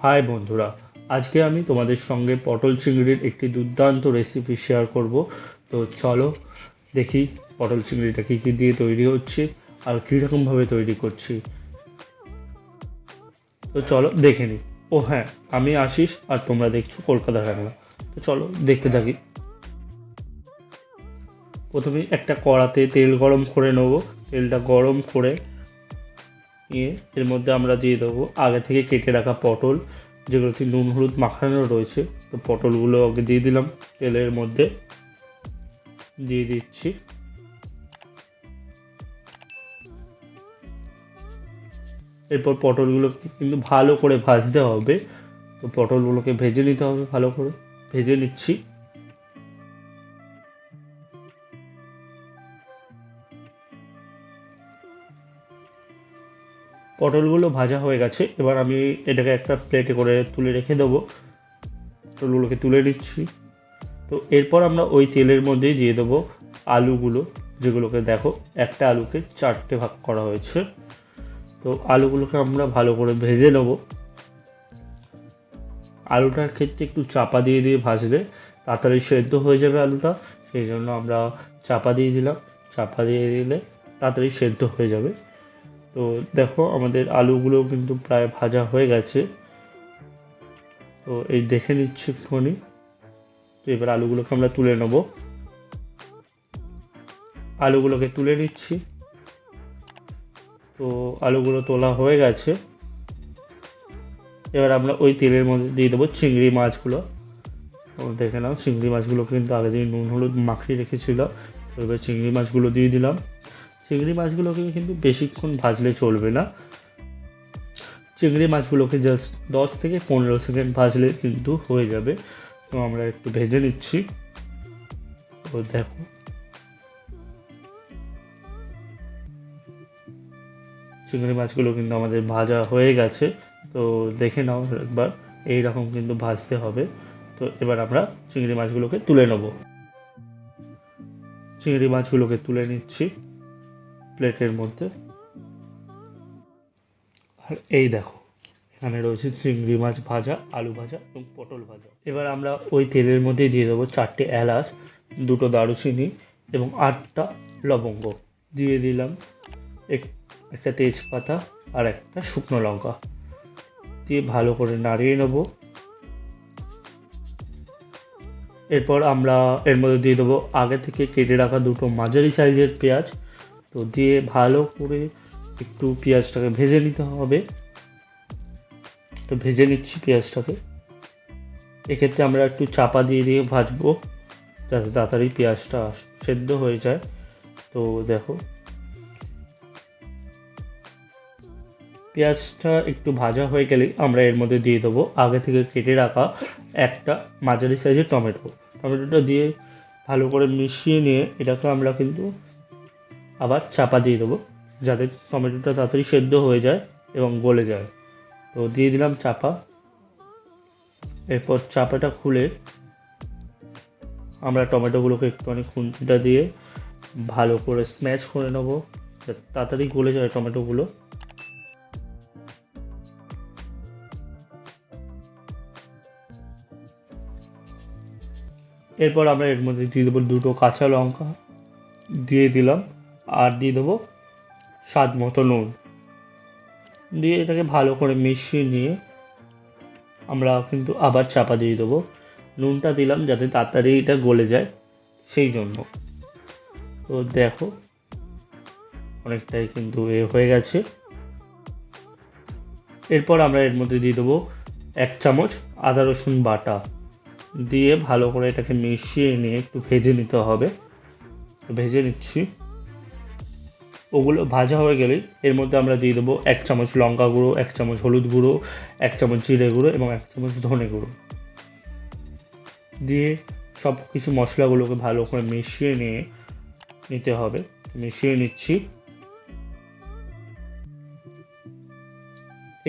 High বন্ধুরা, আজকে আমি তোমাদের সঙ্গে পটল চিংড়ির একটি দুর্দান্ত রেসিপি শেয়ার করব। তো চলো দেখি পটল চিংড়িটা কী কী দিয়ে তৈরি হচ্ছে আর কীরকমভাবে তৈরি করছি। তো চলো দেখে নিই। ও হ্যাঁ, আমি আশিস আর তোমরা দেখছো কলকাতা বাংলা। তো চলো দেখতে থাকি। প্রথমে একটা কড়াতে তেল গরম করে নেবো। তেলটা গরম করে নিয়ে এর মধ্যে আমরা দিয়ে দেবো আগে থেকে কেটে রাখা পটল, যেগুলোতে নুন হলুদ মাখানো রয়েছে। তো পটলগুলো আগে দিয়ে দিলাম তেলের মধ্যে, দিয়ে দিচ্ছি। এরপর পটলগুলোকে কিন্তু ভালো করে ভাজতে হবে। তো পটলগুলোকে ভেজে নিতে হবে, ভালো করে ভেজে নিচ্ছি। পটলগুলো ভাজা হয়ে গেছে, এবার আমি এটাকে একটা প্লেটে করে তুলে রেখে দেবো। পটলগুলোকে তুলে নিচ্ছি। তো এরপর আমরা ওই তেলের মধ্যেই দিয়ে দেবো আলুগুলো, যেগুলোকে দেখো একটা আলুকে 4টে ভাগ করা হয়েছে। তো আলুগুলোকে আমরা ভালো করে ভেজে নেব। আলুটার ক্ষেত্রে একটু চাপা দিয়ে দিয়ে ভাজলে তাড়াতাড়ি সেদ্ধ হয়ে যাবে আলুটা, সেই জন্য আমরা চাপা দিয়ে দিলাম। চাপা দিয়ে দিলে তাড়াতাড়ি সেদ্ধ হয়ে যাবে। তো দেখো আমাদের আলুগুলো কিন্তু প্রায় ভাজা হয়ে গেছে। তো এই দেখে নিচ্ছি একটুখানি। তো এবার আলুগুলোকে আমরা তুলে নেব। আলুগুলোকে তুলে নিচ্ছি। তো আলুগুলো তোলা হয়ে গেছে। এবার আমরা ওই তেলের মধ্যে দিয়ে দেবো চিংড়ি মাছগুলো। দেখে নাও, চিংড়ি মাছগুলো কিন্তু আগে দিন নুন হলুদ মাখিয়ে রেখেছিল। তো এবার চিংড়ি মাছগুলো দিয়ে দিলাম। চিংড়ি মাছগুলোকে কিন্তু বেশিক্ষণ ভাজলে চলবে না। চিংড়ি মাছগুলোকে জাস্ট 10 থেকে 15 সেকেন্ড ভাজলে কিন্তু হয়ে যাবে। তো আমরা একটু ভেজে নিচ্ছি। তো দেখো চিংড়ি মাছগুলো কিন্তু আমাদের ভাজা হয়ে গেছে। তো দেখে নাও একবার, এইরকম কিন্তু ভাজতে হবে। তো এবার আমরা চিংড়ি মাছগুলোকে তুলে নেব। চিংড়ি মাছগুলোকে তুলে নিচ্ছি প্লেটের মধ্যে। আর এই দেখো, এখানে রয়েছে চিংড়ি মাছ ভাজা, আলু ভাজা এবং পটল ভাজা। এবার আমরা ওই তেলের মধ্যে দিয়ে দেবো 4টে এলাচ, 2টো দারুচিনি এবং 8টা লবঙ্গ। দিয়ে দিলাম একটা তেজপাতা আর একটা শুকনো লঙ্কা, দিয়ে ভালো করে নাড়িয়ে নেব। এরপর আমরা এর মধ্যে দিয়ে দেবো আগে থেকে কেটে রাখা 2টো মাঝারি সাইজের পেঁয়াজ। তো দিয়ে ভালো করে একটু পেঁয়াজটাকে ভেজে নিতে হবে। তো ভেজে নিচ্ছি পেঁয়াজটাকে। এক্ষেত্রে আমরা একটু চাপা দিয়ে দিয়ে ভাজবো, যাতে তাড়াতাড়ি পেঁয়াজটা সেদ্ধ হয়ে যায়। তো দেখো পেঁয়াজটা একটু ভাজা হয়ে গেলেই আমরা এর মধ্যে দিয়ে দেবো আগে থেকে কেটে রাখা একটা মাঝারি সাইজের টমেটো। টমেটোটা দিয়ে ভালো করে মিশিয়ে নিয়ে এটাকে আমরা কিন্তু আবার চাপা দিয়ে দেবো, যাতে টমেটোটা তাড়াতাড়ি সেদ্ধ হয়ে যায় এবং গলে যায়। তো দিয়ে দিলাম চাপা। এরপর চাপাটা খুলে আমরা টমেটোগুলোকে একটুখানি খুন্তিটা দিয়ে ভালো করে স্ম্যাশ করে নেবো, যাতে তাড়াতাড়ি গলে যায় টমেটোগুলো। এরপর আমরা এর মধ্যে দিয়ে দেবো 2টো কাঁচা লঙ্কা, দিয়ে দিলাম। আর দিয়ে দেবো স্বাদ মতো নুন, দিয়ে এটাকে ভালো করে মিশিয়ে নিয়ে আমরা কিন্তু আবার চাপা দিয়ে দেবো। নুনটা দিলাম যাতে তাড়াতাড়ি এটা গলে যায়, সেই জন্য। তো দেখো অনেকটাই কিন্তু হয়ে গেছে। এরপর আমরা এর মধ্যে দিয়ে দেবো 1 চামচ আদা রসুন বাটা, দিয়ে ভালো করে এটাকে মিশিয়ে নিয়ে একটু ভেজে নিতে হবে। ভেজে নিচ্ছি। ওগুলো ভাজা হয়ে গেলেই এর মধ্যে আমরা দিয়ে দেবো 1 চামচ লঙ্কা গুঁড়ো, 1 চামচ হলুদ গুঁড়ো, 1 চামচ জিরে গুঁড়ো এবং 1 চামচ ধনে গুঁড়ো, দিয়ে সব কিছু মশলাগুলোকে ভালো করে মিশিয়ে নিতে হবে। মিশিয়ে নিচ্ছি।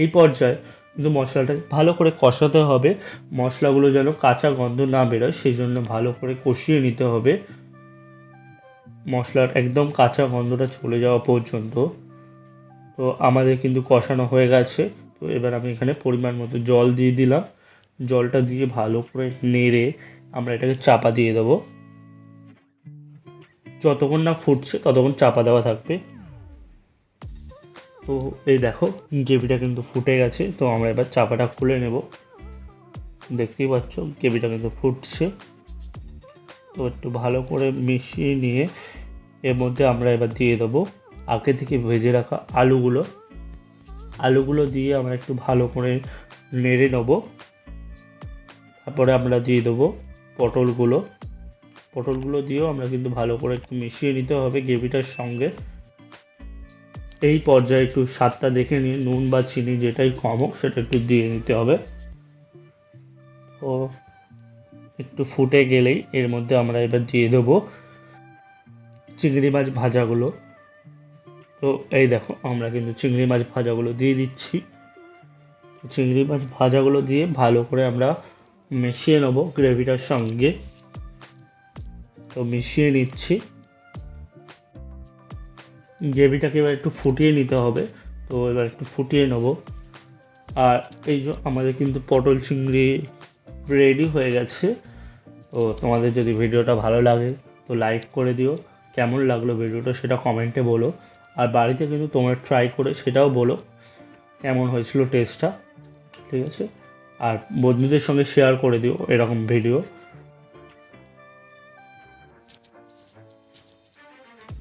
এই পর্যায়ে কিন্তু মশলাটাকে ভালো করে কষাতে হবে। মশলাগুলো যেন কাঁচা গন্ধ না বেরোয়, সেই জন্য ভালো করে কষিয়ে নিতে হবে মশলার একদম কাঁচা গন্ধটা চলে যাওয়া পর্যন্ত। তো আমাদের কিন্তু কষানো হয়ে গেছে। তো এবার আমি এখানে পরিমাণ মতো জল দিয়ে দিলাম। জলটা দিয়ে ভালো করে নেড়ে আমরা এটাকে চাপা দিয়ে দেবো। যতক্ষণ না ফুটছে ততক্ষণ চাপা দেওয়া থাকবে। তো এই দেখো গ্রেভিটা কিন্তু ফুটে গেছে। তো আমরা এবার চাপাটা খুলে নেব। দেখতেই পাচ্ছ গ্রেভিটা কিন্তু ফুটছে। তো একটু ভালো করে মিশিয়ে নিয়ে এর মধ্যে আমরা এবার দিয়ে দেবো আগে থেকে ভেজে রাখা আলুগুলো দিয়ে আমরা একটু ভালো করে নেড়ে নেব। তারপরে আমরা দিয়ে দেবো পটলগুলো দিয়েও আমরা কিন্তু ভালো করে একটু মিশিয়ে নিতে হবে গ্রেভিটার সঙ্গে। এই পর্যায়ে একটু স্বাদটা দেখে নিয়ে নুন বা চিনি যেটাই কম হোক সেটা একটু দিয়ে নিতে হবে। তো একটু ফুটে গেলেই এর মধ্যে আমরা এবার দিয়ে দেবো চিংড়ি মাছ ভাজাগুলো। তো এই দেখো আমরা কিন্তু চিংড়ি মাছ ভাজাগুলো দিয়ে দিচ্ছি। চিংড়ি মাছ ভাজাগুলো দিয়ে ভালো করে আমরা মিশিয়ে নেব গ্রেভিটার সঙ্গে। তো মিশিয়ে নিচ্ছি। গ্রেভিটাকে এবার একটু ফুটিয়ে নিতে হবে। তো এবার একটু ফুটিয়ে নেব। আর এই যে আমাদের কিন্তু পটল চিংড়ি রেডি হয়ে গেছে। তো তোমাদের যদি ভিডিওটা ভালো লাগে তো লাইক করে দিও। কেমন লাগলো ভিডিওটা সেটা কমেন্টে বলো। আর বাড়িতে কিন্তু তোমরা ট্রাই করে সেটাও বলো কেমন হয়েছিল টেস্টটা। ঠিক আছে, আর বন্ধুদের সঙ্গে শেয়ার করে দিও এরকম ভিডিও।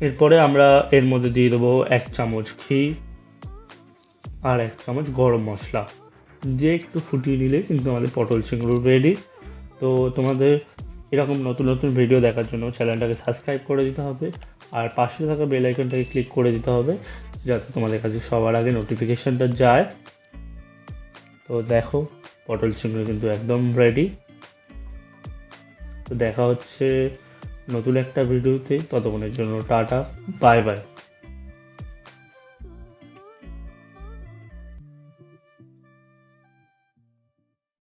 এরপরে আমরা এর মধ্যে দিয়ে দেবো 1 চামচ ঘি আর 1 চামচ গরম মশলা দিয়ে একটু ফুটিয়ে নিলে কিন্তু আমাদের পটল চিংড়ি রেডি। তো তোমাদের এরকম নতুন নতুন ভিডিও দেখার জন্য চ্যানেলটাকে সাবস্ক্রাইব করে দিতে হবে আর পাশে থাকা বেল আইকনটাকে ক্লিক করে দিতে হবে যাতে তোমাদের কাছে সবার আগে নোটিফিকেশানটা যায়। তো দেখো পটল চিংড়ি কিন্তু একদম রেডি। তো দেখা হচ্ছে নতুন একটা ভিডিওতে। ততক্ষণের জন্য টাটা, বাই বাই।